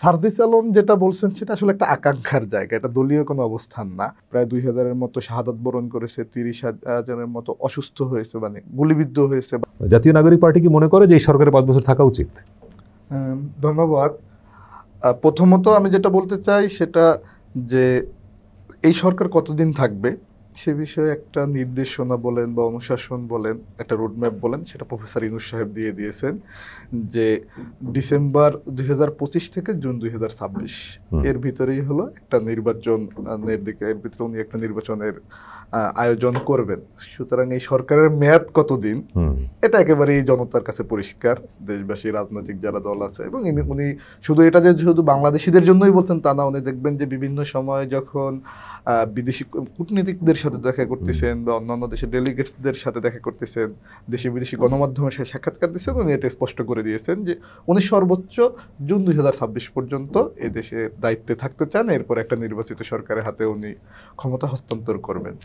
সার্জিস আলম যেটা বলছেন সেটা আসলে একটা আকাঙ্ক্ষার জায়গা, এটা দলীয় কোনো অবস্থান না। প্রায় 2000-এর মতো শাহাদাত বরণ করেছে, 30,000-এর মতো অসুস্থ হয়েছে, মানে গুলিবিদ্ধ হয়েছে। জাতীয় নাগরিক পার্টি কি মনে করে যে এই সরকারের 5 বছর থাকা উচিত? ধন্যবাদ। প্রথমত আমি যেটা বলতে চাই সেটা যে এই সরকার কতদিন থাকবে সে বিষয়ে একটা নির্দেশনা বলেন বা অনুশাসন বলেন, একটা রোডম্যাপ বলেন, সেটা প্রফেসর ইউনূস সাহেব দিয়ে দিয়েছেন যে ডিসেম্বর 2025 থেকে জুন 2026 এর ভিতরেই হলো একটা নির্বাচনের দিকে, এর ভিতরে উনি একটা নির্বাচনের আয়োজন করবেন। সুতরাং এই সরকারের মেয়াদ কতদিন এটা একেবারেই জনতার কাছে পরিষ্কার, দেশবাসী, রাজনৈতিক যারা দল আছে। এবং উনি শুধু এটা যে শুধু বাংলাদেশিদের জন্যই বলছেন তা না, উনি দেখবেন যে বিভিন্ন সময় যখন বিদেশি কূটনীতিকদের সাথে দেখা করতেছেন বা অন্যান্য দেশের ডেলিগেটসদের সাথে দেখা করতেছেন, দেশি বিদেশি গণমাধ্যমের সাথে সাক্ষাৎকার দিচ্ছেন, উনি এটা স্পষ্ট করে দিয়েছেন যে উনি সর্বোচ্চ জুন 2026 পর্যন্ত এই দেশের দায়িত্বে থাকতে চান, এরপর একটা নির্বাচিত সরকারের হাতে উনি ক্ষমতা হস্তান্তর করবেন।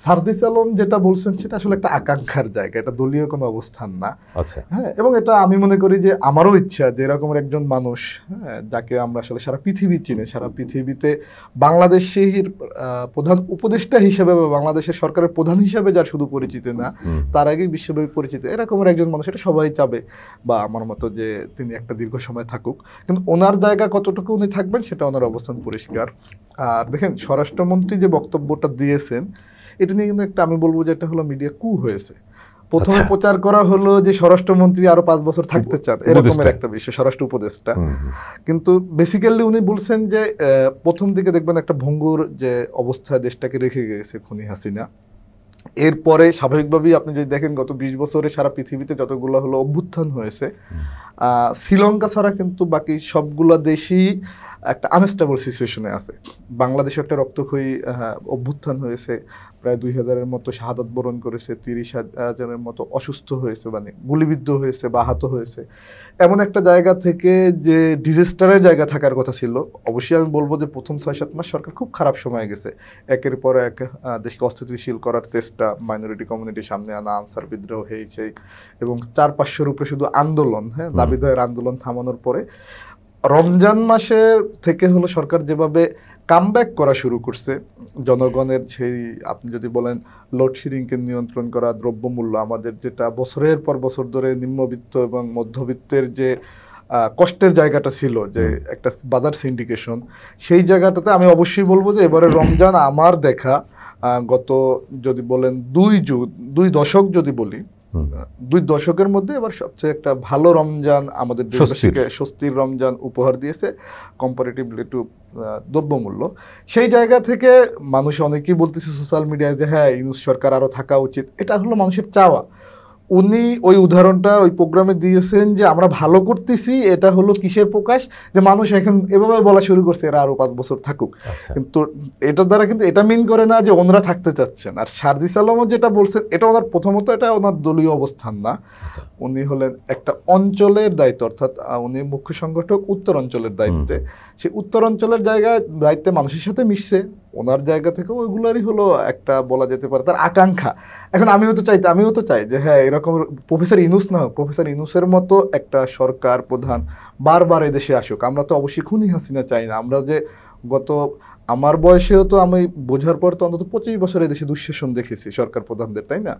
সার্জিস আলম যেটা বলছেন সেটা আসলে একটা আকাঙ্ক্ষার জায়গা, এটা দলীয় কোনো অবস্থান না। আচ্ছা, হ্যাঁ, এবং এটা আমি মনে করি যে আমারও ইচ্ছা যে এরকমের একজন মানুষ, হ্যাঁ, যাকে আমরা আসলে সারা পৃথিবী চিনি, সারা পৃথিবীতে বাংলাদেশের প্রধান উপদেষ্টা হিসেবে বা বাংলাদেশের সরকারের প্রধান হিসেবে যার শুধু পরিচিত না, তার আগেই বিশ্বব্যাপী পরিচিত এরকমের একজন মানুষ, এটা সবাই চাবে বা আমার মতো যে তিনি একটা দীর্ঘ সময় থাকুক। কিন্তু ওনার জায়গা কতটুকু উনি থাকবেন সেটা ওনার অবস্থান পরিষ্কার। আর দেখেন, স্বরাষ্ট্রমন্ত্রী যে বক্তব্যটা দিয়েছেন এটা নিয়ে কিন্তু একটা, আমি বলবো যে এটা হলো মিডিয়া কু হয়েছে। প্রথমে প্রচার করা হলো যে স্বরাষ্ট্রমন্ত্রী আরো 5 বছর থাকতে চান, এরকমের একটা বিষয়, স্বরাষ্ট্র উপদেষ্টা। কিন্তু বেসিক্যালি উনি বলছেন যে প্রথম দিকে দেখবেন একটা ভঙ্গুর যে অবস্থায় দেশটাকে রেখে গেছে খুনি হাসিনা। এরপরে স্বাভাবিকভাবেই আপনি যদি দেখেন গত 20 বছরে সারা পৃথিবীতে যতগুলো হলো অভ্যুত্থান হয়েছে, শ্রীলঙ্কা ছাড়া কিন্তু বাকি সবগুলো দেশই একটা আনস্টেবল সিচুয়েশনে আছে। বাংলাদেশে একটা রক্তক্ষয়ী অভ্যুত্থান হয়েছে, প্রায় 2000-এর মতো শাহাদাত বরণ করেছে, 30,000-এর মতো অসুস্থ হয়েছে, মানে গুলিবিদ্ধ হয়েছে বা আহত হয়েছে। এমন একটা জায়গা থেকে যে ডিজাস্টারের জায়গা থাকার কথা ছিল, অবশ্যই আমি বলবো যে প্রথম 6-7 মাস সরকার খুব খারাপ সময় গেছে। একের পর এক দেশকে অস্থিতিশীল করার চেষ্টা, মাইনরিটি কমিউনিটির সামনে আনা, আনসার বিদ্রোহ, সেই এবং 400-500-র উপরে শুধু আন্দোলন, হ্যাঁ, দাবিদায়ের আন্দোলন থামানোর পরে রমজান মাসের থেকে হলো সরকার যেভাবে কামব্যাক করা শুরু করছে, জনগণের সেই, আপনি যদি বলেন লোডশেডিংকে নিয়ন্ত্রণ করা, দ্রব্যমূল্য, আমাদের যেটা বছরের পর বছর ধরে নিম্নবিত্ত এবং মধ্যবিত্তের যে কষ্টের জায়গাটা ছিল, যে একটা বাজার সিন্ডিকেশন, সেই জায়গাটাতে আমি অবশ্যই বলবো যে এবারে রমজান আমার দেখা গত যদি বলেন 2 দশক যদি বলি, 2 দশকের মধ্যে এবার সবচেয়ে একটা ভালো রমজান আমাদের দেশবাসীকে স্বস্তির রমজান উপহার দিয়েছে কম্পারেটিভলি টু দ্রব্যমূল্য। সেই জায়গা থেকে মানুষ অনেকেই বলতেছে সোশ্যাল মিডিয়ায় যে হ্যাঁ, ইউনূস সরকার আরও থাকা উচিত, এটা হলো মানুষের চাওয়া। উনি ওই উদাহরণটা ওই প্রোগ্রামে দিয়েছেন যে আমরা ভালো করতেছি, এটা হলো কিসের প্রকাশ, যে মানুষ এখন এভাবে বলা শুরু করছে এরা আরো 5 বছর থাকুক। কিন্তু এটার দ্বারা কিন্তু এটা মিন করে না যে ওনারা থাকতে চাচ্ছেন। আর সার্জিস আলমও যেটা বলছেন এটা ওনার, প্রথমত এটা ওনার দলীয় অবস্থান না, উনি হলেন একটা অঞ্চলের দায়িত্ব, অর্থাৎ উনি মুখ্য সংগঠক উত্তর অঞ্চলের দায়িত্বে। সেই উত্তর অঞ্চলের দায়িত্বে মানুষের সাথে মিশছে, ওনার জায়গা থেকে ওইগুলারই হলো একটা বলা যেতে পারে তার আকাঙ্ক্ষা। এখন আমিও তো চাই যে হ্যাঁ, এরকম প্রফেসর ইউনূস না হোক, প্রফেসর ইউনূসের মতো একটা সরকার প্রধান বারবার এদেশে আসুক। আমরা তো অবশ্যই খুনি হাসিনা চাই না। আমরা যে আমার বয়সেও তো আমি বোঝার পর তো অন্তত 25 বছর এদেশে দুঃশাসন দেখেছি সরকার প্রধানদের, তাই না?